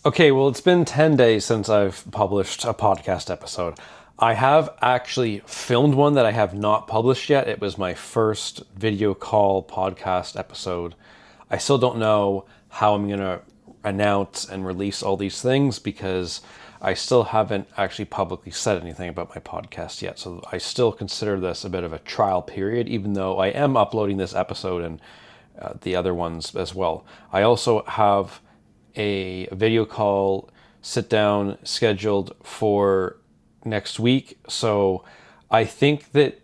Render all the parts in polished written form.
Okay, well, it's been 10 days since I've published a podcast episode. I have actually filmed one that I have not published yet. It was my first video call podcast episode. I still don't know how I'm going to announce and release all these things because I still haven't actually publicly said anything about my podcast yet. So I still consider this a bit of a trial period, even though I am uploading this episode and the other ones as well. I also have a video call sit down scheduled for next week. So I think that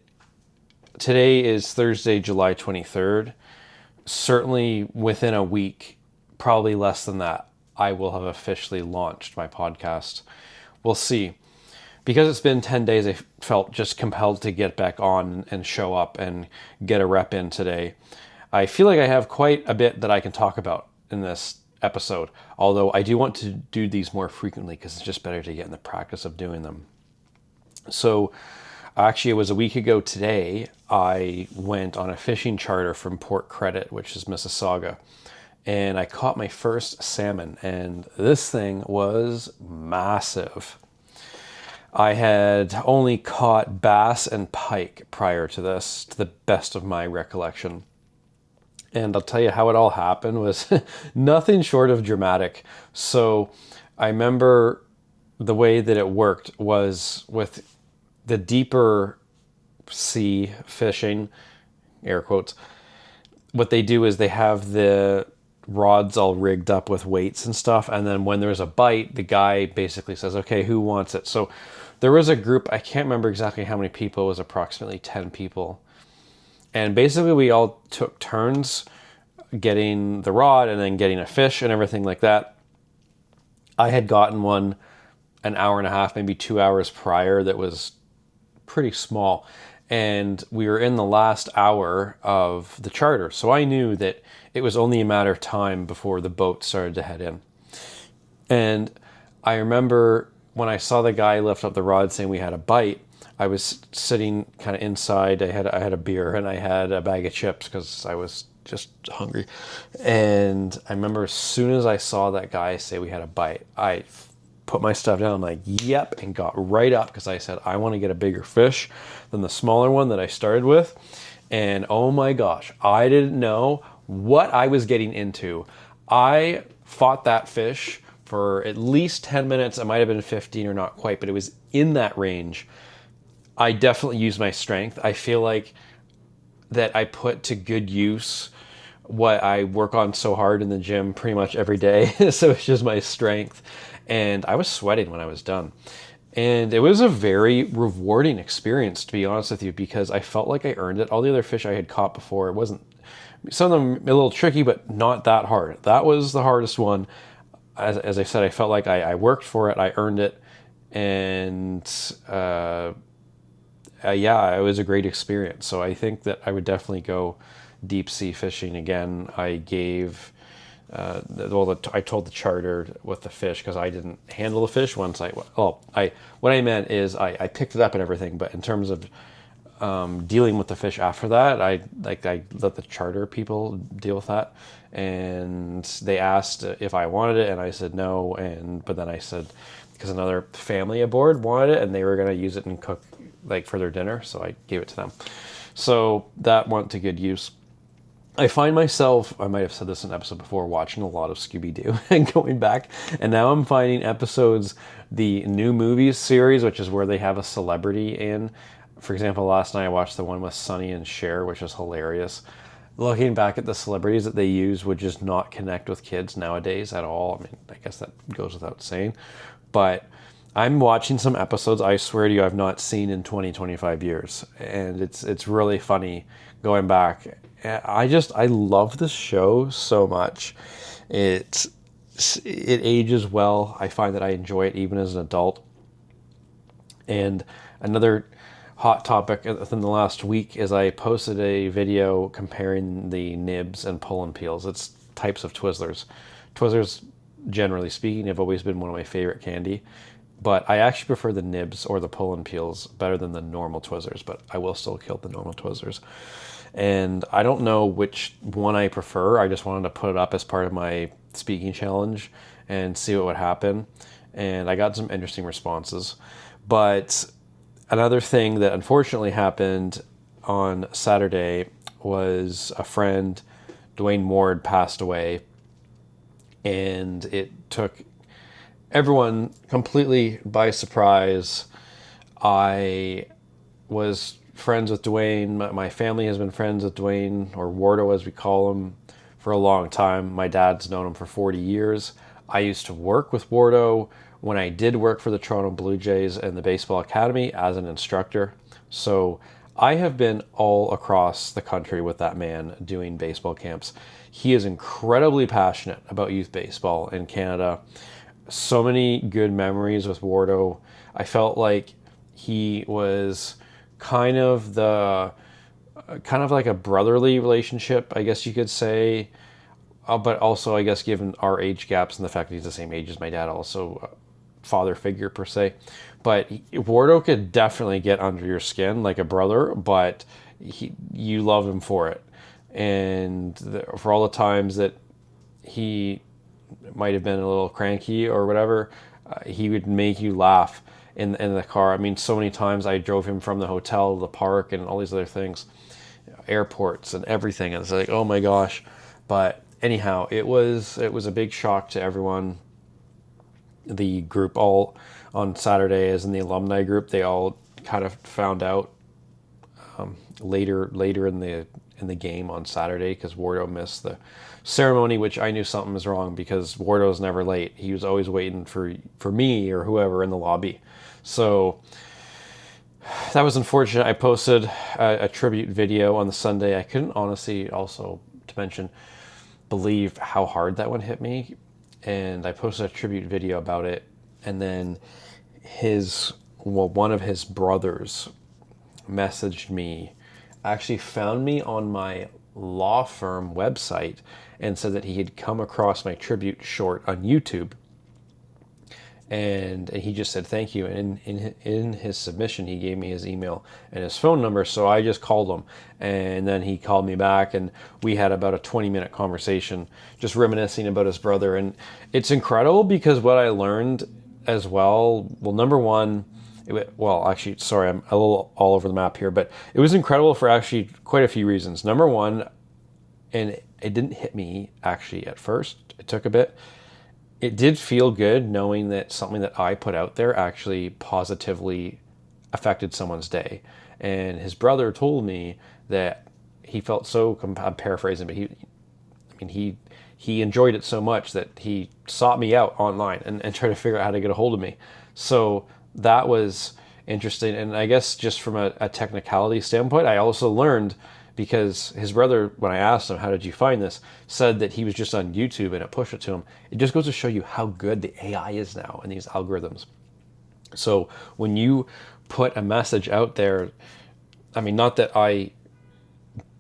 today is Thursday, July 23rd. Certainly within a week, probably less than that, I will have officially launched my podcast. We'll see. Because it's been 10 days, I felt just compelled to get back on and show up and get a rep in today. I feel like I have quite a bit that I can talk about in this episode, although I do want to do these more frequently because it's just better to get in the practice of doing them. So actually, it was a week ago today, I went on a fishing charter from Port Credit, which is Mississauga, and I caught my first salmon, and this thing was massive. I had only caught bass and pike prior to this, to the best of my recollection. And I'll tell you how it all happened was nothing short of dramatic. So I remember the way that it worked was with the deeper sea fishing, air quotes, what they do is they have the rods all rigged up with weights and stuff. And then when there's a bite, the guy basically says, okay, who wants it? So there was a group, I can't remember exactly how many people, it was approximately 10 people. And basically we all took turns getting the rod and then getting a fish and everything like that. I had gotten one an hour and a half, maybe 2 hours prior that was pretty small. And we were in the last hour of the charter. So I knew that it was only a matter of time before the boat started to head in. And I remember when I saw the guy lift up the rod saying we had a bite, I was sitting kind of inside. I had a beer and I had a bag of chips because I was just hungry. And I remember as soon as I saw that guy say we had a bite, I put my stuff down, I'm like, yep, and got right up because I said, I want to get a bigger fish than the smaller one that I started with. And oh my gosh, I didn't know what I was getting into. I fought that fish for at least 10 minutes. It might have been 15 or not quite, but it was in that range. I definitely use my strength. I feel like that I put to good use what I work on so hard in the gym pretty much every day. So it's just my strength. And I was sweating when I was done. And it was a very rewarding experience, to be honest with you, because I felt like I earned it. All the other fish I had caught before, it wasn't, some of them a little tricky, but not that hard. That was the hardest one. As I said, I felt like I worked for it. I earned it. And yeah, it was a great experience. So I think that I would definitely go deep sea fishing again. I gave, I told the charter with the fish because I didn't handle the fish once what I meant is I picked it up and everything, but in terms of dealing with the fish after that, I let the charter people deal with that. And they asked if I wanted it, and I said no. But then I said, because another family aboard wanted it and they were going to use it and cook for their dinner, so I gave it to them. So that went to good use. I find myself, I might have said this in an episode before, watching a lot of Scooby-Doo and going back, and now I'm finding episodes, the new movies series, which is where they have a celebrity in. For example, last night I watched the one with Sonny and Cher, which is hilarious. Looking back at the celebrities that they use would just not connect with kids nowadays at all. I mean, I guess that goes without saying, but I'm watching some episodes, I swear to you, I've not seen in 20, 25 years. And it's really funny going back. I love this show so much. It ages well. I find that I enjoy it even as an adult. And another hot topic within the last week is I posted a video comparing the Nibs and pull and peels. It's types of Twizzlers. Twizzlers, generally speaking, have always been one of my favorite candy. But I actually prefer the Nibs or the pull and peels better than the normal Twizzlers, but I will still kill the normal Twizzlers. And I don't know which one I prefer. I just wanted to put it up as part of my speaking challenge and see what would happen. And I got some interesting responses. But another thing that unfortunately happened on Saturday was a friend, Dwayne Ward, passed away. And it took everyone completely by surprise. I was friends with Dwayne. My family has been friends with Dwayne, or Wardo as we call him, for a long time. My dad's known him for 40 years. I used to work with Wardo when I did work for the Toronto Blue Jays and the Baseball Academy as an instructor. So I have been all across the country with that man doing baseball camps. He is incredibly passionate about youth baseball in Canada. So many good memories with Wardo. I felt like he was kind of like a brotherly relationship, I guess you could say. But also, I guess, given our age gaps and the fact that he's the same age as my dad, also a father figure per se. But Wardo could definitely get under your skin like a brother, but you love him for it. And for all the times that he might have been a little cranky or whatever, he would make you laugh in the car. I mean, so many times I drove him from the hotel to the park and all these other things, airports and everything. And it's like, oh my gosh. But anyhow, it was a big shock to everyone. The group all on Saturday, as in the alumni group, they all kind of found out later in the game on Saturday, because Wardo missed the ceremony, which I knew something was wrong because Wardo's never late. He was always waiting for me or whoever in the lobby. So that was unfortunate. I posted a tribute video on the Sunday. I couldn't honestly, also to mention, believe how hard that one hit me. And I posted a tribute video about it. And then one of his brothers messaged me, actually found me on my law firm website and said that he had come across my tribute short on YouTube. And he just said thank you. And in his submission, he gave me his email and his phone number. So I just called him. And then he called me back. And we had about a 20-minute conversation just reminiscing about his brother. And it's incredible because what I learned as well, number one, actually, sorry, I'm a little all over the map here. But it was incredible for actually quite a few reasons. Number one, and it didn't hit me actually at first. It took a bit. It did feel good knowing that something that I put out there actually positively affected someone's day. And his brother told me that he felt so, I'm paraphrasing, but he enjoyed it so much that he sought me out online and tried to figure out how to get a hold of me. So that was interesting. And I guess just from a technicality standpoint, I also learned, because his brother, when I asked him, how did you find this, said that he was just on YouTube and it pushed it to him. It just goes to show you how good the AI is now and these algorithms. So when you put a message out there, I mean, not that I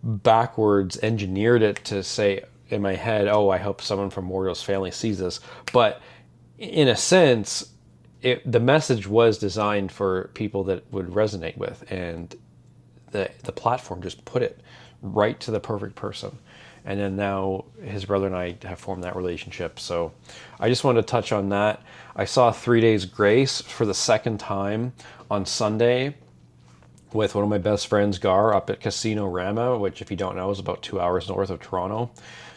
backwards engineered it to say in my head, oh, I hope someone from Wardo's family sees this. But in a sense, the message was designed for people that would resonate with, and the platform just put it right to the perfect person. And then now his brother and I have formed that relationship. So I just wanted to touch on that. I saw 3 Days Grace for the second time on Sunday with one of my best friends, Gar, up at Casino Rama, which, if you don't know, is about 2 hours north of Toronto.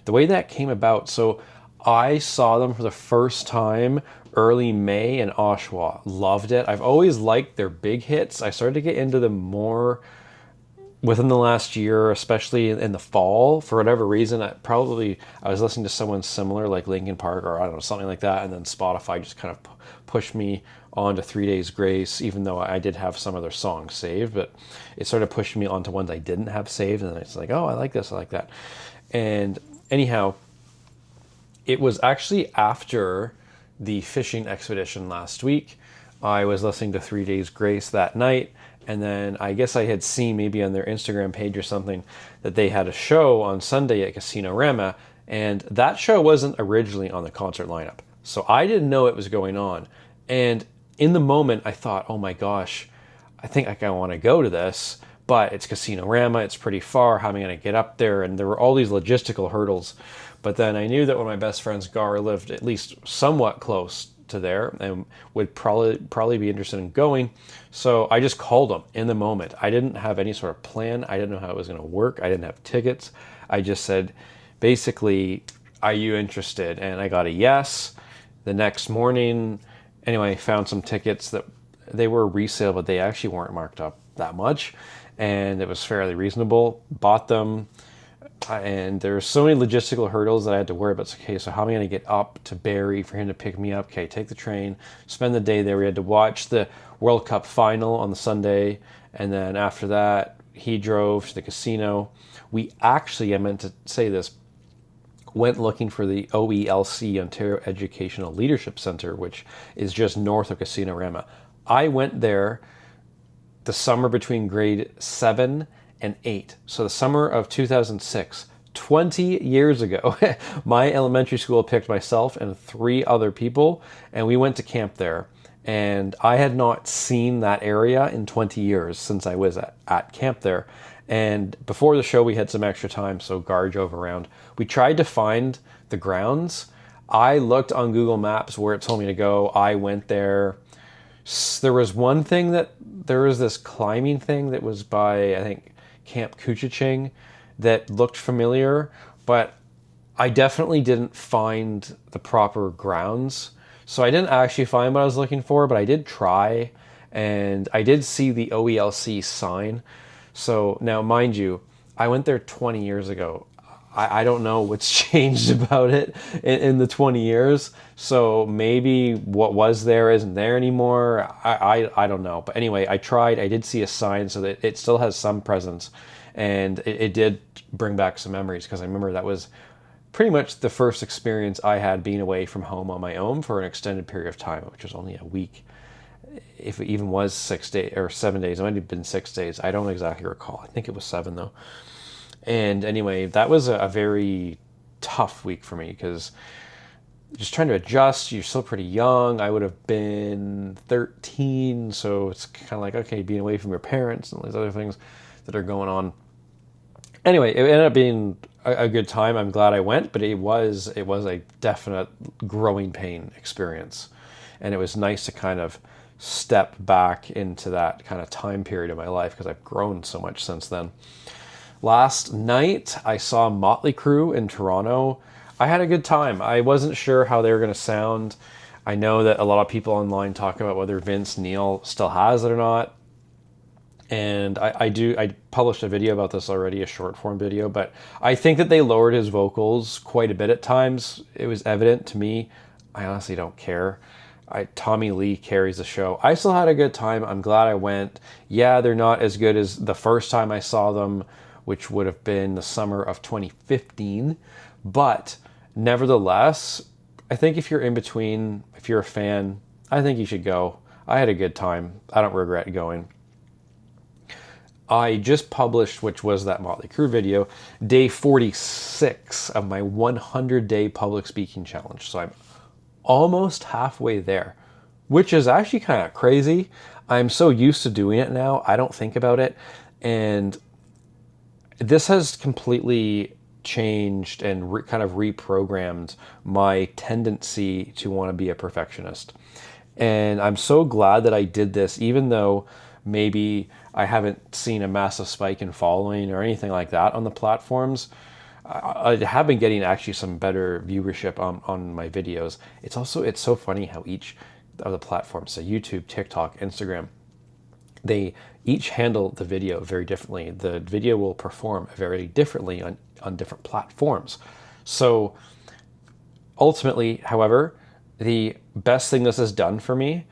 The way that came about, so I saw them for the first time early May in Oshawa. Loved it. I've always liked their big hits. I started to get into them more within the last year, especially in the fall. For whatever reason, I was listening to someone similar, like Linkin Park or I don't know, something like that, and then Spotify just kind of pushed me on to 3 Days Grace, even though I did have some of their songs saved, but it started pushing me onto ones I didn't have saved, and then it's like, oh, I like this, I like that. And anyhow, it was actually after the fishing expedition last week. I was listening to 3 Days Grace that night, and then I guess I had seen maybe on their Instagram page or something that they had a show on Sunday at Casino Rama, and that show wasn't originally on the concert lineup. So I didn't know it was going on. And in the moment, I thought, oh my gosh, I think I want to go to this. but it's Casino Rama, it's pretty far, how am I going to get up there? And there were all these logistical hurdles. But then I knew that one of my best friends, Gar, lived at least somewhat close to there and would probably be interested in going. So I just called him in the moment. I didn't have any sort of plan. I didn't know how it was going to work. I didn't have tickets. I just said, basically, are you interested? And I got a yes. The next morning, anyway, I found some tickets that they were resale, but they actually weren't marked up that much. And it was fairly reasonable. Bought them. And there's so many logistical hurdles that I had to worry about. Okay, so how am I going to get up to Barrie for him to pick me up? Okay, take the train, spend the day there. We had to watch the World Cup final on the Sunday. And then after that, he drove to the casino. We actually, I meant to say this, went looking for the OELC, Ontario Educational Leadership Centre, which is just north of Casino Rama. I went there the summer between grade 7 and 8. So the summer of 2006, 20 years ago, my elementary school picked myself and 3 other people, and we went to camp there. And I had not seen that area in 20 years since I was at camp there. And before the show, we had some extra time, so Gar drove around. We tried to find the grounds. I looked on Google Maps where it told me to go. I went there. There was one thing there was this climbing thing that was by, I think, Camp Kuchiching that looked familiar, but I definitely didn't find the proper grounds. So I didn't actually find what I was looking for, but I did try, and I did see the OELC sign. So now, mind you, I went there 20 years ago. I don't know what's changed about it in the 20 years. So maybe what was there isn't there anymore. I don't know. But anyway, I tried. I did see a sign so that it still has some presence. And it did bring back some memories, because I remember that was pretty much the first experience I had being away from home on my own for an extended period of time, which was only a week. If it even was 6 days or 7 days, it might have been 6 days. I don't exactly recall. I think it was 7 though. And anyway, that was a very tough week for me, because just trying to adjust. You're still pretty young. I would have been 13, so it's kind of like, okay, being away from your parents and all these other things that are going on. Anyway, it ended up being a good time. I'm glad I went, but it was a definite growing pain experience. And it was nice to kind of step back into that kind of time period of my life, because I've grown so much since then. Last night, I saw Mötley Crüe in Toronto. I had a good time. I wasn't sure how they were going to sound. I know that a lot of people online talk about whether Vince Neil still has it or not. And I published a video about this already, a short form video, but I think that they lowered his vocals quite a bit at times. It was evident to me. I honestly don't care. Tommy Lee carries the show. I still had a good time. I'm glad I went. Yeah, they're not as good as the first time I saw them, which would have been the summer of 2015. But nevertheless, I think if you're in between, if you're a fan, I think you should go. I had a good time. I don't regret going. I just published, which was that Mötley Crüe video, day 46 of my 100-day public speaking challenge. So I'm almost halfway there, which is actually kind of crazy. I'm so used to doing it now, I don't think about it. And this has completely changed and kind of reprogrammed my tendency to want to be a perfectionist. And I'm so glad that I did this, even though maybe I haven't seen a massive spike in following or anything like that on the platforms. I have been getting actually some better viewership on my videos. It's so funny how each of the platforms, so YouTube, TikTok, Instagram, they each handle the video very differently. The video will perform very differently on different platforms. So ultimately, however, the best thing this has done for me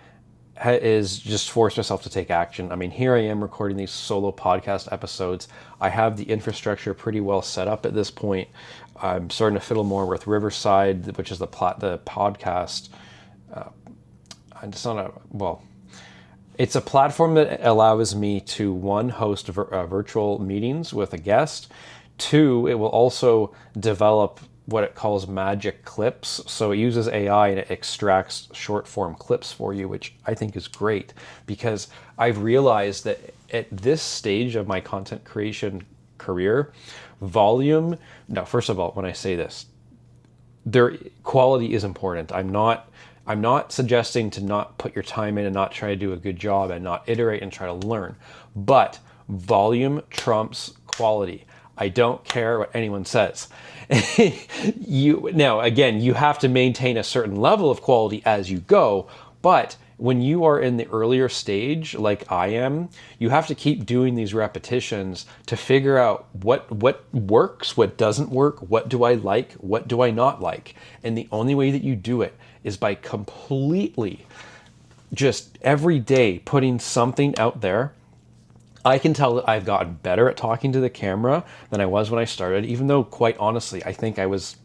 is just force myself to take action. I mean, here I am recording these solo podcast episodes. I have the infrastructure pretty well set up at this point. I'm starting to fiddle more with Riverside, which is the podcast. It's a platform that allows me to, 1, host virtual meetings with a guest. 2, it will also develop what it calls magic clips. So it uses AI and it extracts short form clips for you, which I think is great, because I've realized that at this stage of my content creation career, volume, now, first of all, when I say this, quality is important. I'm not suggesting to not put your time in and not try to do a good job and not iterate and try to learn, but volume trumps quality. I don't care what anyone says. Now, again, you have to maintain a certain level of quality as you go, but when you are in the earlier stage, like I am, you have to keep doing these repetitions to figure out what works, what doesn't work, what do I like, what do I not like. And the only way that you do it is by completely just every day putting something out there. I can tell that I've gotten better at talking to the camera than I was when I started, even though, quite honestly, I think I was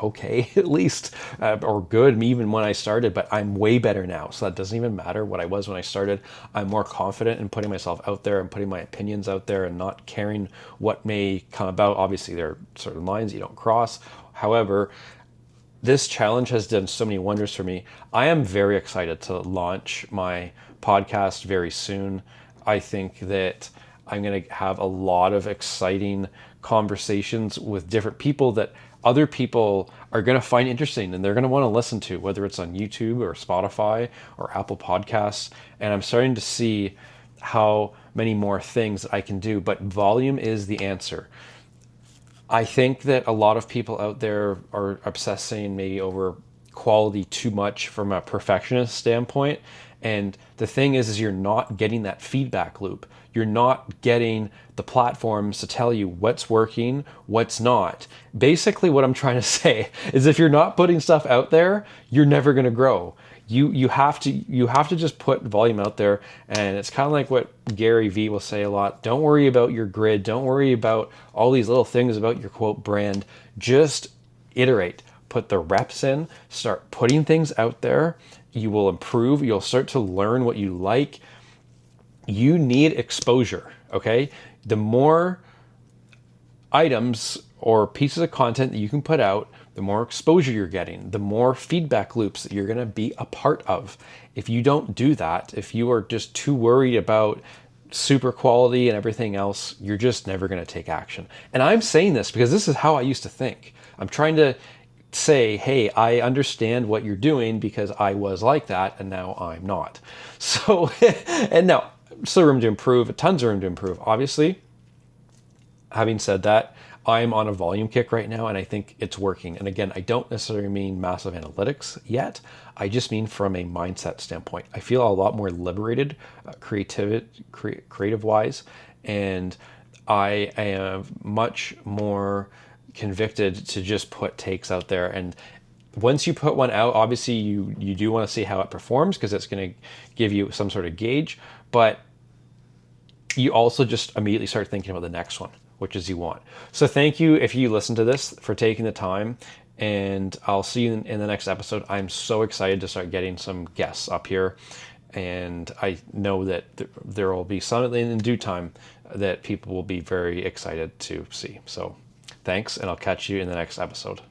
okay, at least, or good even when I started, but I'm way better now. So that doesn't even matter what I was when I started. I'm more confident in putting myself out there and putting my opinions out there and not caring what may come about. Obviously, there are certain lines you don't cross. However, this challenge has done so many wonders for me. I am very excited to launch my podcast very soon. I think that I'm going to have a lot of exciting conversations with different people that other people are going to find interesting and they're going to want to listen to, whether it's on YouTube or Spotify or Apple Podcasts. And I'm starting to see how many more things I can do, but volume is the answer. I think that a lot of people out there are obsessing maybe over quality too much from a perfectionist standpoint. And the thing is you're not getting that feedback loop. You're not getting the platforms to tell you what's working, what's not. Basically, what I'm trying to say is if you're not putting stuff out there, you're never going to grow. You have to just put volume out there. And it's kind of like what Gary Vee will say a lot. Don't worry about your grid. Don't worry about all these little things about your quote brand. Just iterate. Put the reps in. Start putting things out there. You will improve. You'll start to learn what you like. You need exposure, okay? The more items or pieces of content that you can put out, the more exposure you're getting, the more feedback loops that you're going to be a part of. If you don't do that, if you are just too worried about super quality and everything else, you're just never going to take action. And I'm saying this because this is how I used to think. I'm trying to say, hey, I understand what you're doing because I was like that and now I'm not. So, and now, still room to improve, tons of room to improve. Obviously, having said that, I'm on a volume kick right now and I think it's working. And again, I don't necessarily mean massive analytics yet. I just mean from a mindset standpoint. I feel a lot more liberated, creative wise, and I am much more convicted to just put takes out there. And once you put one out, obviously you do want to see how it performs because it's going to give you some sort of gauge, but you also just immediately start thinking about the next one, which is you want. So thank you if you listen to this for taking the time, and I'll see you in the next episode. I'm so excited to start getting some guests up here, and I know that there will be some in due time that people will be very excited to see. So thanks, and I'll catch you in the next episode.